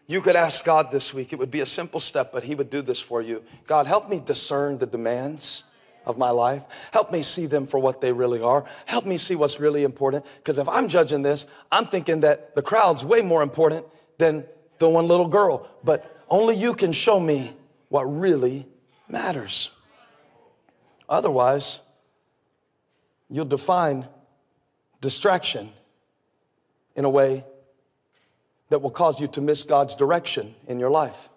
You could ask God this week. It would be a simple step, but he would do this for you. God, help me discern the demands of my life. Help me see them for what they really are. Help me see what's really important. Because if I'm judging this, I'm thinking that the crowd's way more important than the one little girl. But only you can show me what really matters. Otherwise, you'll define distraction in a way that will cause you to miss God's direction in your life.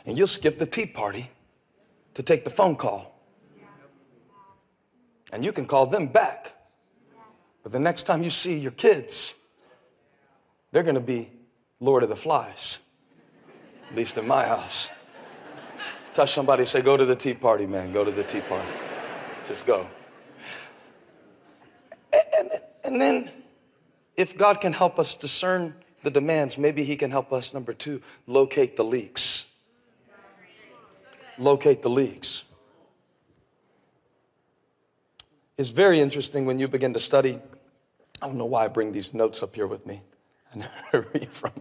And you'll skip the tea party to take the phone call. And you can call them back. But the next time you see your kids, they're going to be Lord of the Flies, at least in my house. Touch somebody, say, go to the tea party, man. Go to the tea party. Just go. And then, if God can help us discern the demands, maybe he can help us, number 2, locate the leaks. Locate the leaks. It's very interesting when you begin to study. I don't know why I bring these notes up here with me. I know where to read from.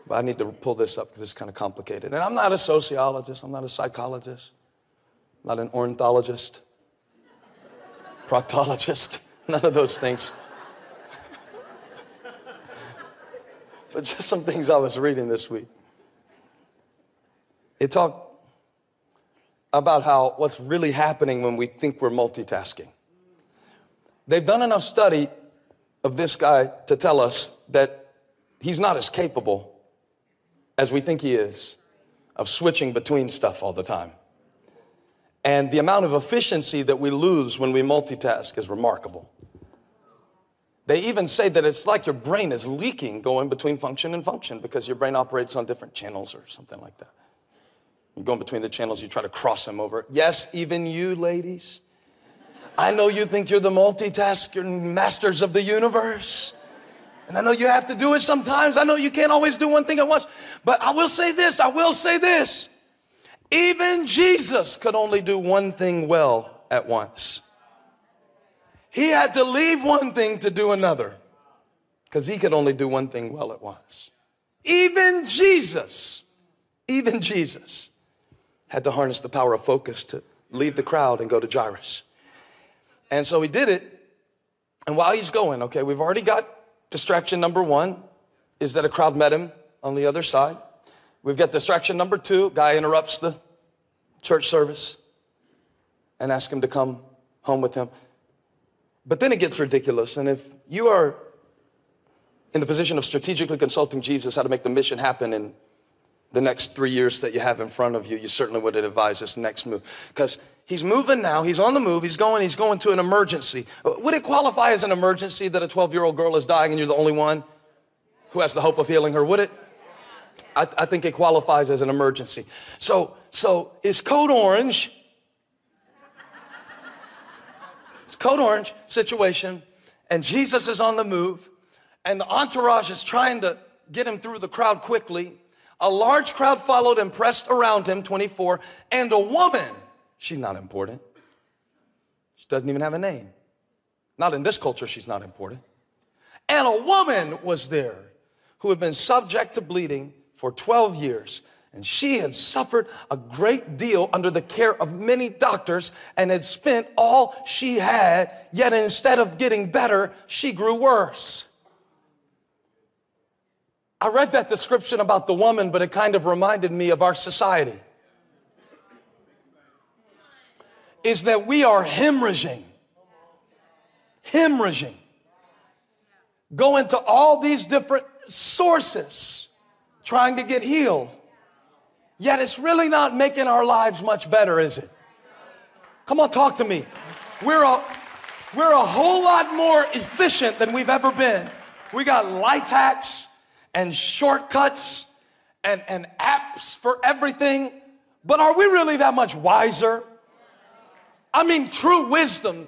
But I need to pull this up because it's kind of complicated. And I'm not a sociologist. I'm not a psychologist. I'm not an ornithologist, proctologist, none of those things. But just some things I was reading this week. It talked about how what's really happening when we think we're multitasking. They've done enough study of this guy to tell us that he's not as capable as we think he is of switching between stuff all the time. And the amount of efficiency that we lose when we multitask is remarkable. They even say that it's like your brain is leaking going between function and function because your brain operates on different channels or something like that. You're going between the channels, you try to cross them over. Yes, even you ladies. I know you think you're the multitasker masters of the universe. And I know you have to do it sometimes. I know you can't always do one thing at once. But I will say this. Even Jesus could only do one thing well at once. He had to leave one thing to do another because he could only do one thing well at once. Even Jesus had to harness the power of focus to leave the crowd and go to Jairus. And so he did it. And while he's going, okay, we've already got distraction number 1 is that a crowd met him on the other side. We've got distraction number 2, guy interrupts the church service and asks him to come home with him. But then it gets ridiculous. And if you are in the position of strategically consulting Jesus how to make the mission happen in the next 3 years that you have in front of you, you certainly would advise this next move. Because he's moving now, he's on the move, he's going to an emergency. Would it qualify as an emergency that a 12-year-old girl is dying and you're the only one who has the hope of healing her? Would it? I think it qualifies as an emergency. So it's code orange. It's code orange situation, and Jesus is on the move, and the entourage is trying to get him through the crowd quickly. A large crowd followed and pressed around him, 24, and a woman, she's not important. She doesn't even have a name. Not in this culture, she's not important. And a woman was there who had been subject to bleeding for 12 years. And she had suffered a great deal under the care of many doctors and had spent all she had, yet instead of getting better, she grew worse. I read that description about the woman, but it kind of reminded me of our society. Is that we are hemorrhaging. Going to all these different sources, trying to get healed. Yet it's really not making our lives much better, is it? Come on, talk to me. We're a whole lot more efficient than we've ever been. We got life hacks and shortcuts and apps for everything. But are we really that much wiser? I mean, true wisdom,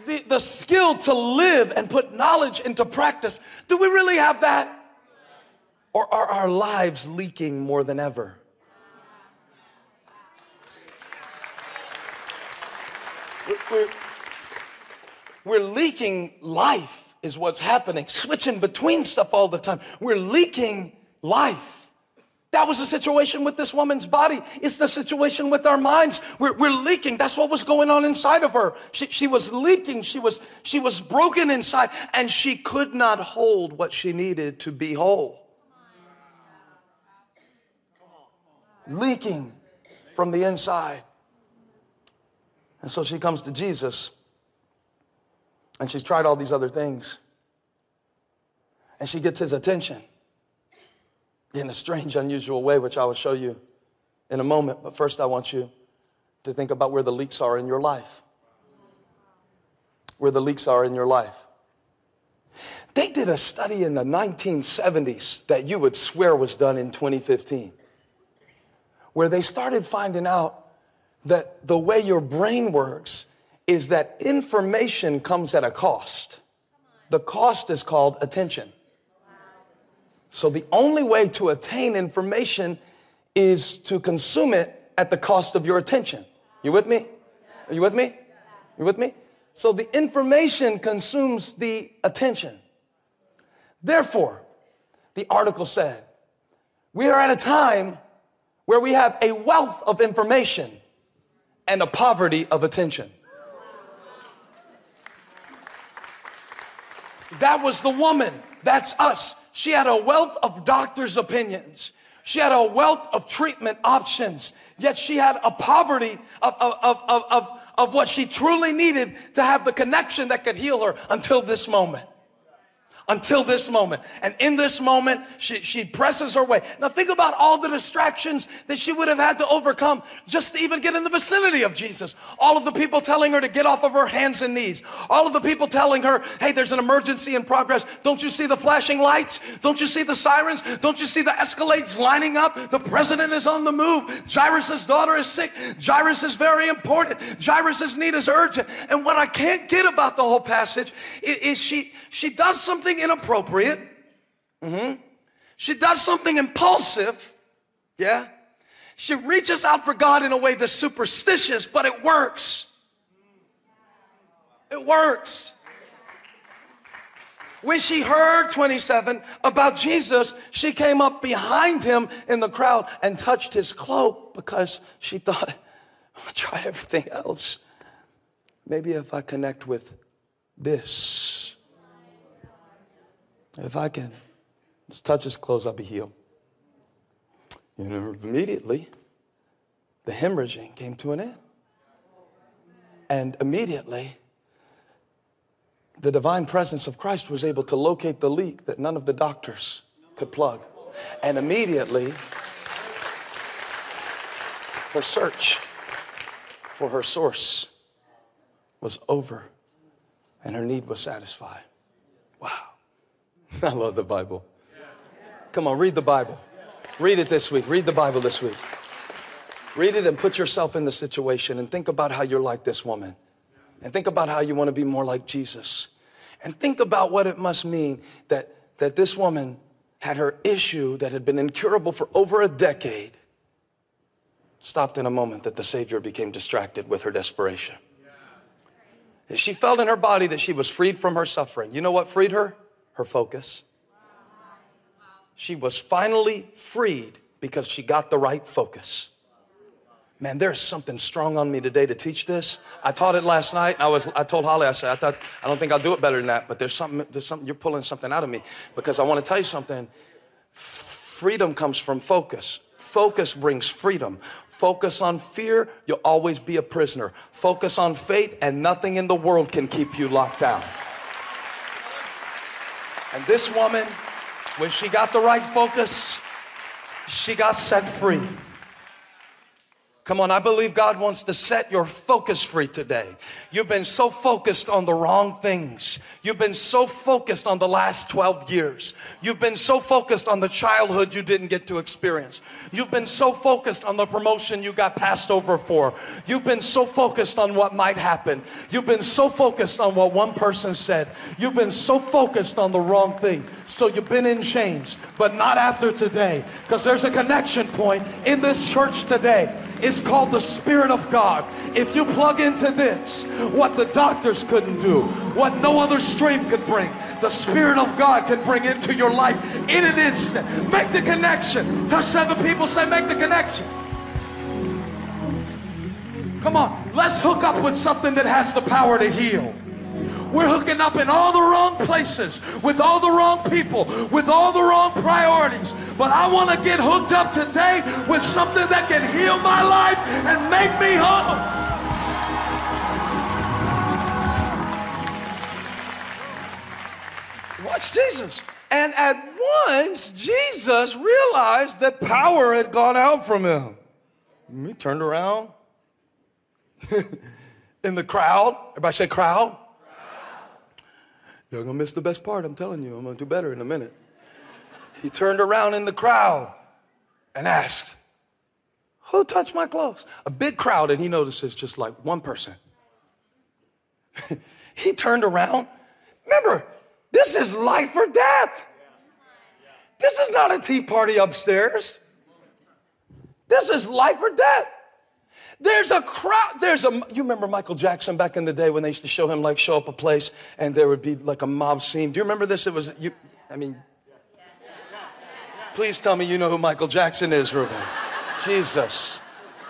the skill to live and put knowledge into practice. Do we really have that? Or are our lives leaking more than ever? We're leaking life is what's happening, switching between stuff all the time. We're leaking life. That was the situation with this woman's body. It's the situation with our minds. We're leaking. That's what was going on inside of her. She was leaking. She was broken inside, and she could not hold what she needed to be whole. Leaking from the inside. And so she comes to Jesus, and she's tried all these other things, and she gets his attention in a strange, unusual way, which I will show you in a moment. But first, I want you to think about where the leaks are in your life. Where the leaks are in your life. They did a study in the 1970s that you would swear was done in 2015, where they started finding out that the way your brain works is that information comes at a cost. The cost is called attention. So the only way to attain information is to consume it at the cost of your attention. You with me? Are you with me? You with me? So the information consumes the attention. Therefore, the article said, we are at a time where we have a wealth of information and a poverty of attention. That was the woman. That's us. She had a wealth of doctors' opinions. She had a wealth of treatment options. Yet she had a poverty of what she truly needed to have the connection that could heal her until this moment. Until this moment. And in this moment, she presses her way. Now think about all the distractions that she would have had to overcome just to even get in the vicinity of Jesus. All of the people telling her to get off of her hands and knees. All of the people telling her, hey, there's an emergency in progress. Don't you see the flashing lights? Don't you see the sirens? Don't you see the Escalades lining up? The president is on the move. Jairus' daughter is sick. Jairus is very important. Jairus' need is urgent. And what I can't get about the whole passage is she does something inappropriate. She does something impulsive. Yeah. She reaches out for God in a way that's superstitious, but it works. It works. When she heard, 27, about Jesus, she came up behind him in the crowd and touched his cloak because she thought, I'll try everything else. Maybe if I connect with this, if I can just touch his clothes, I'll be healed. You know, immediately, the hemorrhaging came to an end. And immediately, the divine presence of Christ was able to locate the leak that none of the doctors could plug. And immediately, her search for her source was over and her need was satisfied. Wow. I love the Bible. Come on, read the Bible. Read it this week. Read the Bible this week. Read it and put yourself in the situation and think about how you're like this woman. And think about how you want to be more like Jesus. And think about what it must mean that this woman had her issue that had been incurable for over a decade stopped in a moment that the Savior became distracted with her desperation. And she felt in her body that she was freed from her suffering. You know what freed her? Her focus. She was finally freed because she got the right focus. Man, there's something strong on me today to teach this. I taught it last night. I told Holly, I said, I don't think I'll do it better than that, but there's something, you're pulling something out of me because I want to tell you something. Freedom comes from focus. Focus brings freedom. Focus on fear, you'll always be a prisoner. Focus on faith, and nothing in the world can keep you locked down. And this woman, when she got the right focus, she got set free. Come on, I believe God wants to set your focus free today. You've been so focused on the wrong things. You've been so focused on the last 12 years. You've been so focused on the childhood you didn't get to experience. You've been so focused on the promotion you got passed over for. You've been so focused on what might happen. You've been so focused on what one person said. You've been so focused on the wrong thing. So you've been in chains, but not after today, because there's a connection point in this church today. It's called the Spirit of God. If you plug into this, what the doctors couldn't do, what no other stream could bring, the Spirit of God can bring into your life in an instant. Make the connection. Touch 7 people, say, make the connection. Come on, let's hook up with something that has the power to heal. We're hooking up in all the wrong places, with all the wrong people, with all the wrong priorities. But I want to get hooked up today with something that can heal my life and make me whole. Watch Jesus. And at once, Jesus realized that power had gone out from him. He turned around. In the crowd. Everybody say crowd. You're going to miss the best part, I'm telling you. I'm going to do better in a minute. He turned around in the crowd and asked, who touched my clothes? A big crowd, and he notices just like one person. He turned around. Remember, this is life or death. This is not a tea party upstairs. This is life or death. There's a crowd, you remember Michael Jackson back in the day when they used to show him like show up a place and there would be like a mob scene. Do you remember this? Please tell me you know who Michael Jackson is, Ruben. Jesus.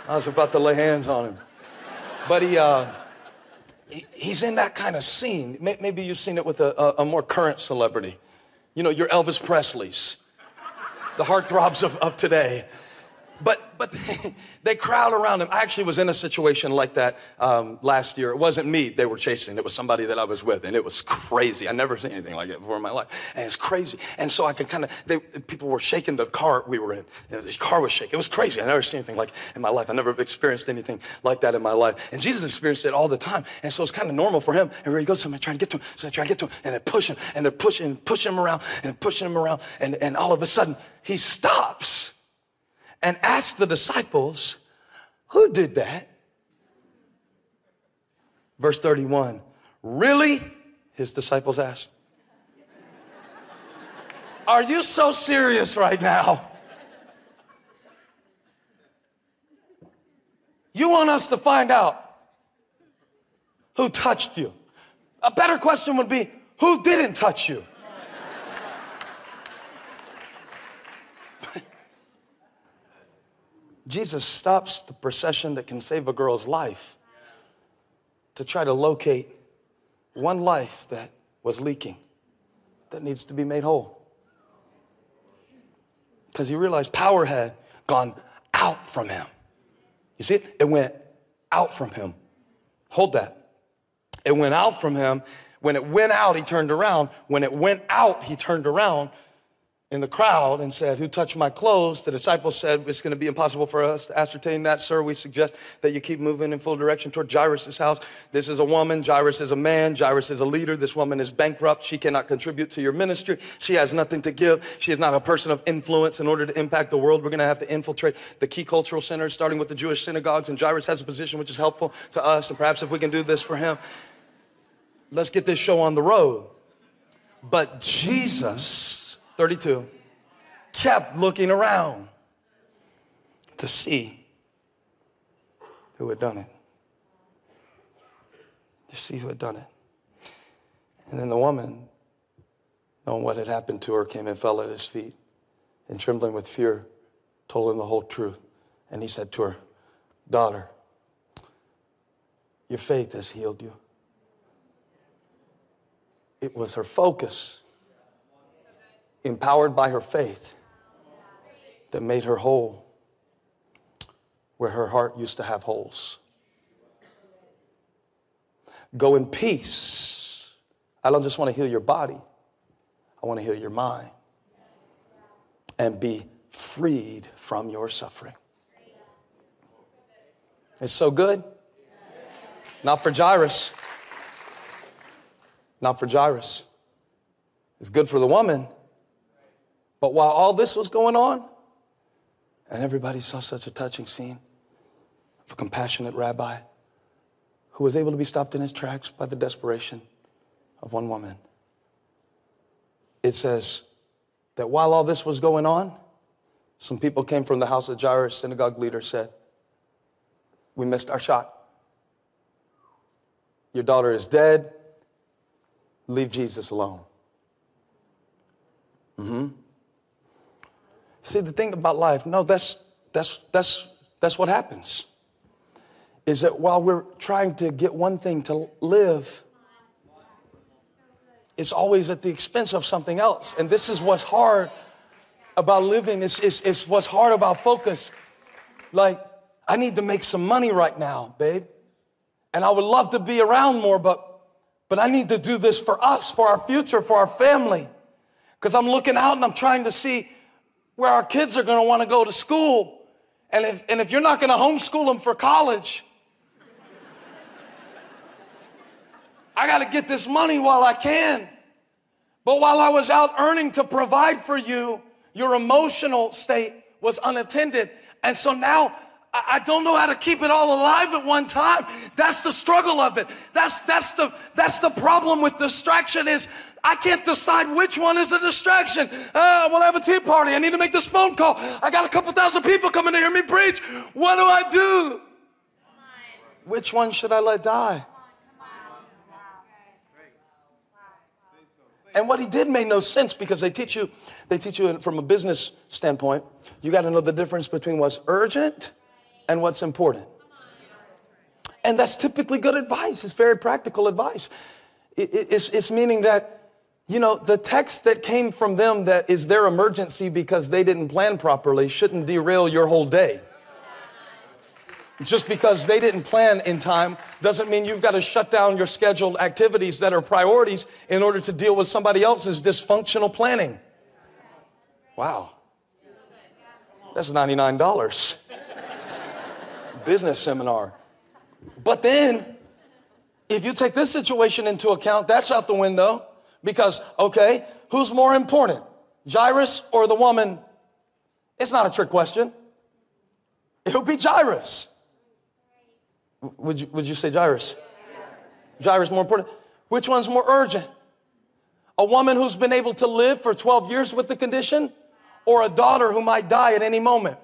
I was about to lay hands on him. But he's in that kind of scene. Maybe you've seen it with a more current celebrity. You know, your Elvis Presleys, the heartthrobs of today. But they crowd around him. I actually was in a situation like that last year. It wasn't me they were chasing. It was somebody that I was with, and it was crazy. I'd never seen anything like it before in my life, and it's crazy. And so I could people were shaking the car we were in. The car was shaking. It was crazy. I never seen anything like in my life. I never experienced anything like that in my life. And Jesus experienced it all the time, and so it's kind of normal for him. And where he goes, somebody trying to get to him, so they try to get to him, and they're pushing, and they're pushing him around, and pushing him around, and all of a sudden he stops and asked the disciples, who did that? Verse 31, really? His disciples asked. Are you so serious right now? You want us to find out who touched you? A better question would be, who didn't touch you? Jesus stops the procession that can save a girl's life to try to locate one life that was leaking, that needs to be made whole. Because he realized power had gone out from him. You see it? It went out from him. Hold that. It went out from him. When it went out, he turned around. When it went out, he turned around in the crowd and said, who touched my clothes? The disciples said, it's going to be impossible for us to ascertain that, sir. We suggest that you keep moving in full direction toward Jairus' house. This is a woman. Jairus is a man. Jairus is a leader. This woman is bankrupt. She cannot contribute to your ministry. She has nothing to give. She is not a person of influence. In order to impact the world, we're going to have to infiltrate the key cultural centers, starting with the Jewish synagogues. And Jairus has a position which is helpful to us. And perhaps if we can do this for him, let's get this show on the road. But Jesus, 32, kept looking around to see who had done it. To see who had done it. And then the woman, knowing what had happened to her, came and fell at his feet, and trembling with fear, told him the whole truth. And he said to her, daughter, your faith has healed you. It was her focus, empowered by her faith, that made her whole where her heart used to have holes. Go in peace. I don't just want to heal your body. I want to heal your mind and be freed from your suffering. It's so good. Not for Jairus. Not for Jairus. It's good for the woman. But while all this was going on, and everybody saw such a touching scene of a compassionate rabbi who was able to be stopped in his tracks by the desperation of one woman. It says that while all this was going on, some people came from the house of Jairus, synagogue leader, said, we missed our shot. Your daughter is dead. Leave Jesus alone. See, the thing about life, no, that's what happens. Is that while we're trying to get one thing to live, it's always at the expense of something else. And this is what's hard about living. It's what's hard about focus. Like, I need to make some money right now, babe. And I would love to be around more, but I need to do this for us, for our future, for our family. Because I'm looking out and I'm trying to see where our kids are going to want to go to school. And if you're not going to homeschool them for college, I got to get this money while I can. But while I was out earning to provide for you, your emotional state was unattended. And so now I don't know how to keep it all alive at one time. That's the struggle of it. That's the problem with distraction is I can't decide which one is a distraction. I want to have a tea party. I need to make this phone call. I got a couple thousand people coming to hear me preach. What do I do? Which one should I let die? And what he did made no sense because they teach you from a business standpoint, you got to know the difference between what's urgent and what's important. And that's typically good advice. It's very practical advice. It's meaning that, you know, the text that came from them that is their emergency because they didn't plan properly shouldn't derail your whole day. Just because they didn't plan in time doesn't mean you've got to shut down your scheduled activities that are priorities in order to deal with somebody else's dysfunctional planning. Wow. That's $99. Business seminar. But then, if you take this situation into account, that's out the window. Because, okay, who's more important? Jairus or the woman? It's not a trick question. It would be Jairus. Would you say Jairus? Jairus more important. Which one's more urgent? A woman who's been able to live for 12 years with the condition, or a daughter who might die at any moment?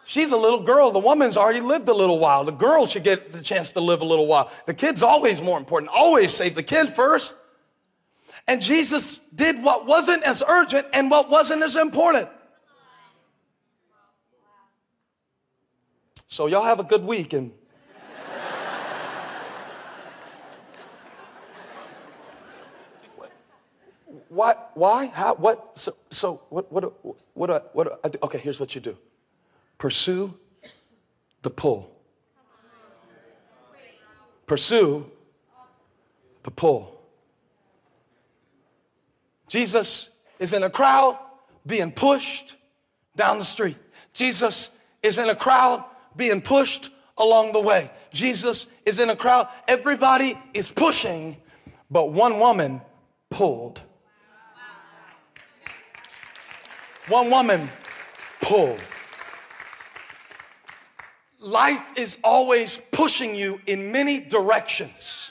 She's a little girl. The woman's already lived a little while. The girl should get the chance to live a little while. The kid's always more important. Always save the kid first. And Jesus did what wasn't as urgent and what wasn't as important. So y'all have a good week. And why? How? What? So what? Okay, here's what you do. Pursue the pull. Pursue the pull. Jesus is in a crowd being pushed down the street. Jesus is in a crowd being pushed along the way. Jesus is in a crowd. Everybody is pushing, but one woman pulled. One woman pulled. Life is always pushing you in many directions.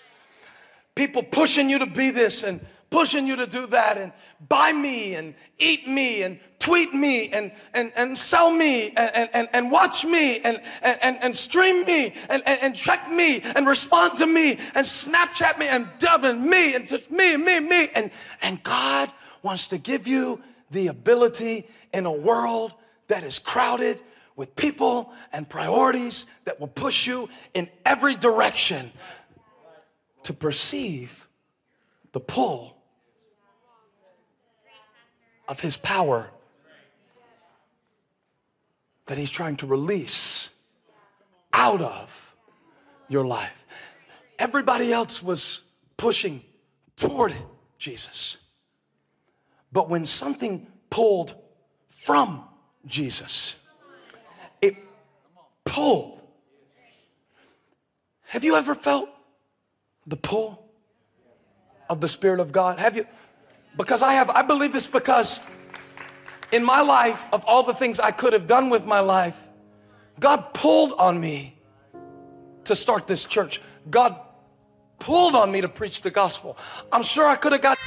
People pushing you to be this and pushing you to do that and buy me and eat me and tweet me and sell me and watch me and stream me and check me and respond to me and Snapchat me and dub and me and just me. And God wants to give you the ability in a world that is crowded with people and priorities that will push you in every direction to perceive the pull of his power that he's trying to release out of your life. Everybody else was pushing toward Jesus. But when something pulled from Jesus, it pulled. Have you ever felt the pull of the Spirit of God? Have you? Because I have. I believe it's because in my life, of all the things I could have done with my life, God pulled on me to start this church. God pulled on me to preach the gospel. I'm sure I could have got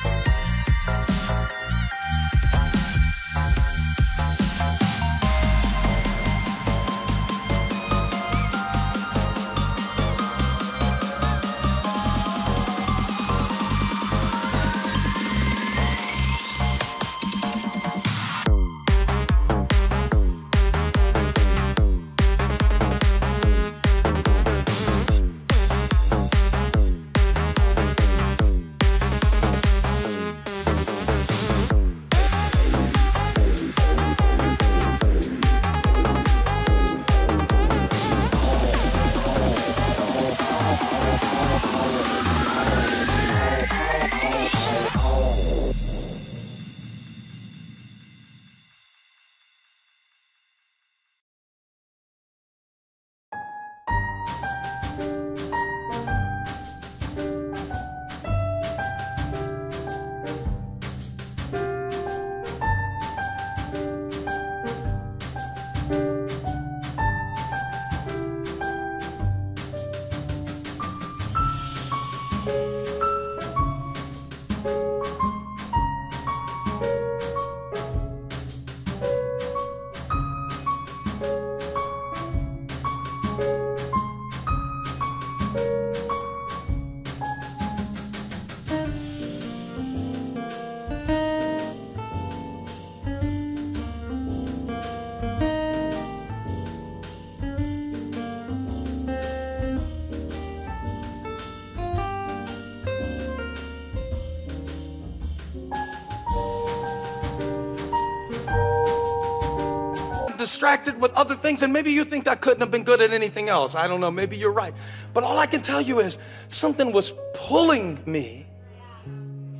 distracted with other things, and maybe you think I couldn't have been good at anything else. I don't know, maybe you're right. But all I can tell you is something was pulling me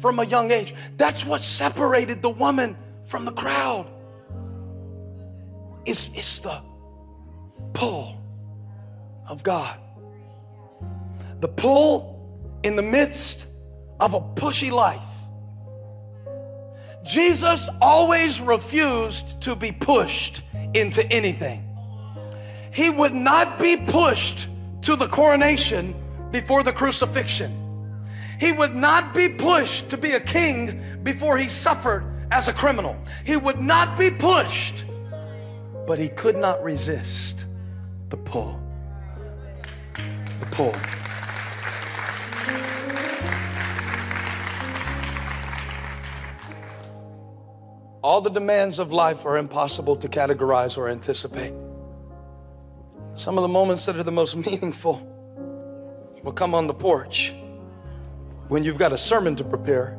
from a young age. That's what separated the woman from the crowd. It's the pull of God. The pull in the midst of a pushy life. Jesus always refused to be pushed into anything. He would not be pushed to the coronation before the crucifixion. He would not be pushed to be a king before he suffered as a criminal. He would not be pushed, but he could not resist the pull. The pull. All the demands of life are impossible to categorize or anticipate. Some of the moments that are the most meaningful will come on the porch when you've got a sermon to prepare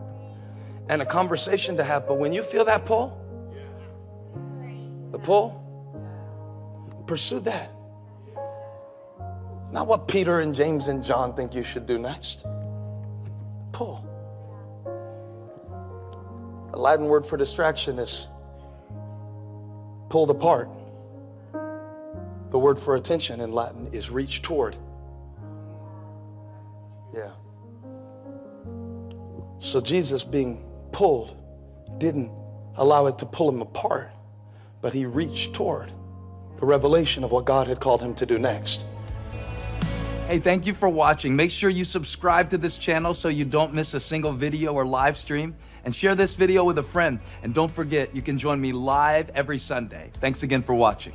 and a conversation to have. But when you feel that pull, the pull, pursue that. Not what Peter and James and John think you should do next. Pull. The Latin word for distraction is pulled apart. The word for attention in Latin is reach toward. Yeah. So Jesus, being pulled, didn't allow it to pull him apart, but he reached toward the revelation of what God had called him to do next. Hey, thank you for watching. Make sure you subscribe to this channel so you don't miss a single video or live stream, and share this video with a friend. And don't forget, you can join me live every Sunday. Thanks again for watching.